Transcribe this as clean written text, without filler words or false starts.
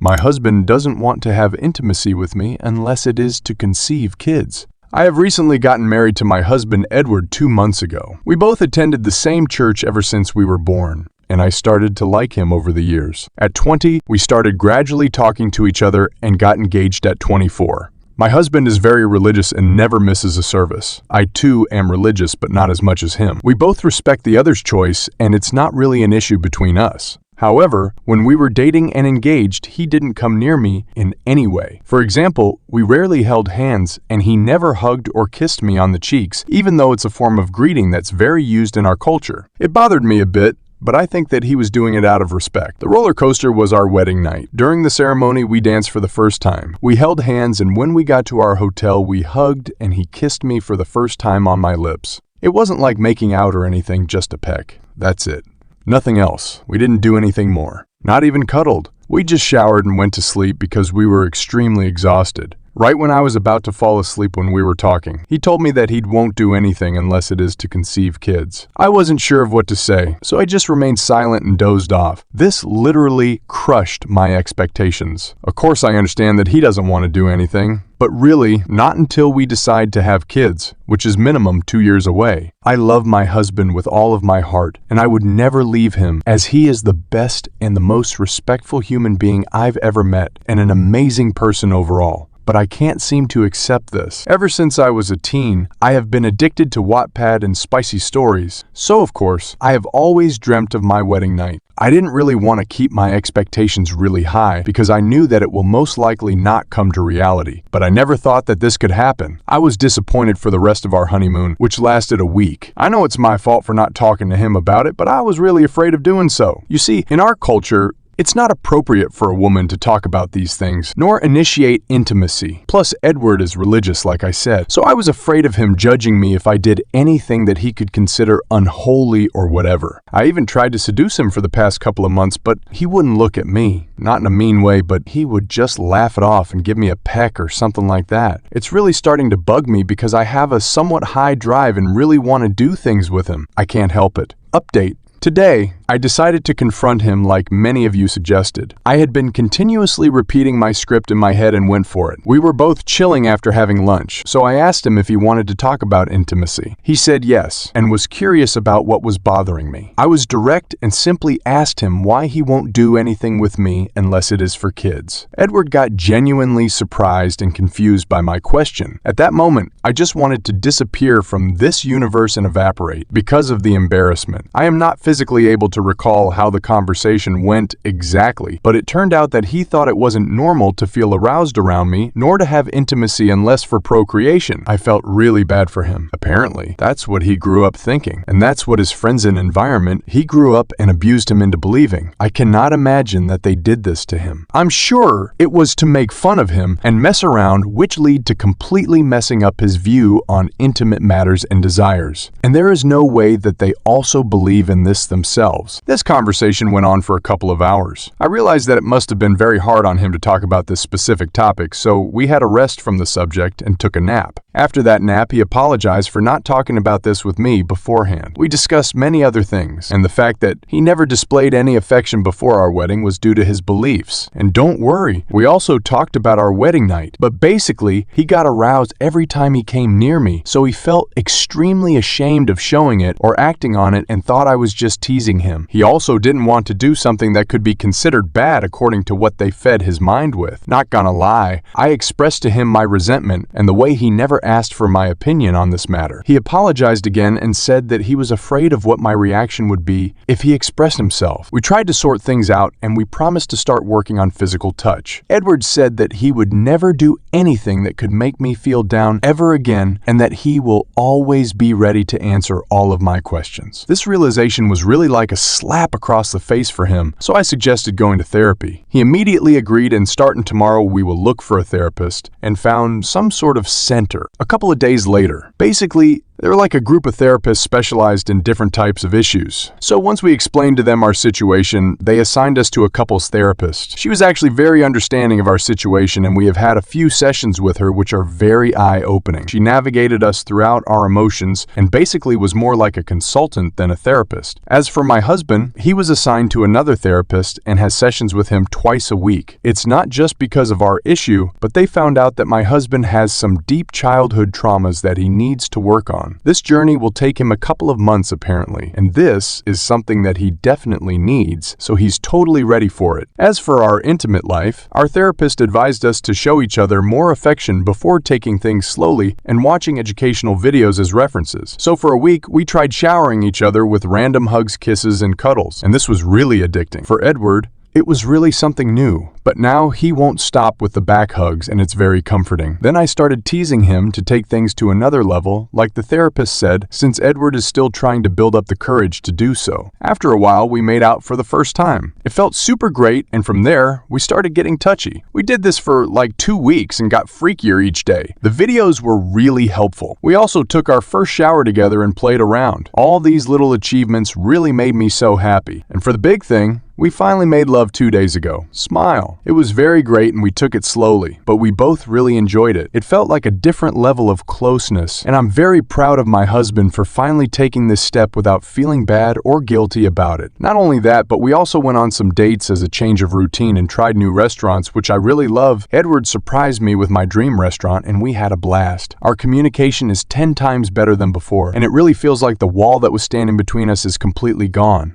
My husband doesn't want to have intimacy with me unless it is to conceive kids. I have recently gotten married to my husband Edward 2 months ago. We both attended the same church ever since we were born, and I started to like him over the years. At 20, we started gradually talking to each other and got engaged at 24. My husband is very religious and never misses a service. I too am religious, but not as much as him. We both respect the other's choice, and it's not really an issue between us. However, when we were dating and engaged, he didn't come near me in any way. For example, we rarely held hands, and he never hugged or kissed me on the cheeks, even though it's a form of greeting that's very used in our culture. It bothered me a bit, but I think that he was doing it out of respect. The roller coaster was our wedding night. During the ceremony, we danced for the first time. We held hands, and when we got to our hotel, we hugged, and he kissed me for the first time on my lips. It wasn't like making out or anything, just a peck. That's it. Nothing else. We didn't do anything more. Not even cuddled. We just showered and went to sleep because we were extremely exhausted. Right when I was about to fall asleep when we were talking, he told me that he won't do anything unless it is to conceive kids. I wasn't sure of what to say, so I just remained silent and dozed off. This literally crushed my expectations. Of course, I understand that he doesn't want to do anything, but really, not until we decide to have kids, which is minimum 2 years away. I love my husband with all of my heart, and I would never leave him, as he is the best and the most respectful human being I've ever met, and an amazing person overall. But I can't seem to accept this. Ever since I was a teen, I have been addicted to Wattpad and spicy stories. So, of course, I have always dreamt of my wedding night. I didn't really want to keep my expectations really high because I knew that it will most likely not come to reality. But I never thought that this could happen. I was disappointed for the rest of our honeymoon, which lasted a week. I know it's my fault for not talking to him about it, but I was really afraid of doing so. You see, in our culture, it's not appropriate for a woman to talk about these things, nor initiate intimacy. Plus, Edward is religious, like I said, so I was afraid of him judging me if I did anything that he could consider unholy or whatever. I even tried to seduce him for the past couple of months, but he wouldn't look at me. Not in a mean way, but he would just laugh it off and give me a peck or something like that. It's really starting to bug me because I have a somewhat high drive and really want to do things with him. I can't help it. Update. Today, I decided to confront him like many of you suggested. I had been continuously repeating my script in my head and went for it. We were both chilling after having lunch, so I asked him if he wanted to talk about intimacy. He said yes, and was curious about what was bothering me. I was direct and simply asked him why he won't do anything with me unless it is for kids. Edward got genuinely surprised and confused by my question. At that moment, I just wanted to disappear from this universe and evaporate because of the embarrassment. I am not physically able to recall how the conversation went exactly, but it turned out that he thought it wasn't normal to feel aroused around me, nor to have intimacy unless for procreation. I felt really bad for him. Apparently, that's what he grew up thinking, and that's what his friends and environment he grew up and abused him into believing. I cannot imagine that they did this to him. I'm sure it was to make fun of him and mess around, which lead to completely messing up his view on intimate matters and desires. And there is no way that they also believe in this themselves. This conversation went on for a couple of hours. I realized that it must have been very hard on him to talk about this specific topic, so we had a rest from the subject and took a nap. After that nap, he apologized for not talking about this with me beforehand. We discussed many other things, and the fact that he never displayed any affection before our wedding was due to his beliefs. And don't worry, we also talked about our wedding night, but basically, he got aroused every time he came near me, so he felt extremely ashamed of showing it or acting on it and thought I was just teasing him. He also didn't want to do something that could be considered bad according to what they fed his mind with. Not gonna lie, I expressed to him my resentment and the way he never asked for my opinion on this matter. He apologized again and said that he was afraid of what my reaction would be if he expressed himself. We tried to sort things out and we promised to start working on physical touch. Edward said that he would never do anything that could make me feel down ever again and that he will always be ready to answer all of my questions. This realization was really like a slap across the face for him, so I suggested going to therapy. He immediately agreed, and starting tomorrow we will look for a therapist and found some sort of center a couple of days later. Basically, They were like a group of therapists specialized in different types of issues. So once we explained to them our situation, they assigned us to a couples therapist. She was actually very understanding of our situation, and we have had a few sessions with her which are very eye-opening. She navigated us throughout our emotions and basically was more like a consultant than a therapist. As for my husband, he was assigned to another therapist and has sessions with him twice a week. It's not just because of our issue, but they found out that my husband has some deep childhood traumas that he needs to work on. This journey will take him a couple of months apparently, and this is something that he definitely needs, so he's totally ready for it. As for our intimate life, our therapist advised us to show each other more affection before taking things slowly and watching educational videos as references. So for a week, we tried showering each other with random hugs, kisses, and cuddles, and this was really addicting. For Edward, it was really something new, but now he won't stop with the back hugs and it's very comforting. Then I started teasing him to take things to another level, like the therapist said, since Edward is still trying to build up the courage to do so. After a while, we made out for the first time. It felt super great, and from there, we started getting touchy. We did this for like 2 weeks and got freakier each day. The videos were really helpful. We also took our first shower together and played around. All these little achievements really made me so happy. And for the big thing, we finally made love 2 days ago. Smile. It was very great and we took it slowly, but we both really enjoyed it. It felt like a different level of closeness, and I'm very proud of my husband for finally taking this step without feeling bad or guilty about it. Not only that, but we also went on some dates as a change of routine and tried new restaurants, which I really love. Edward surprised me with my dream restaurant and we had a blast. Our communication is 10 times better than before, and it really feels like the wall that was standing between us is completely gone.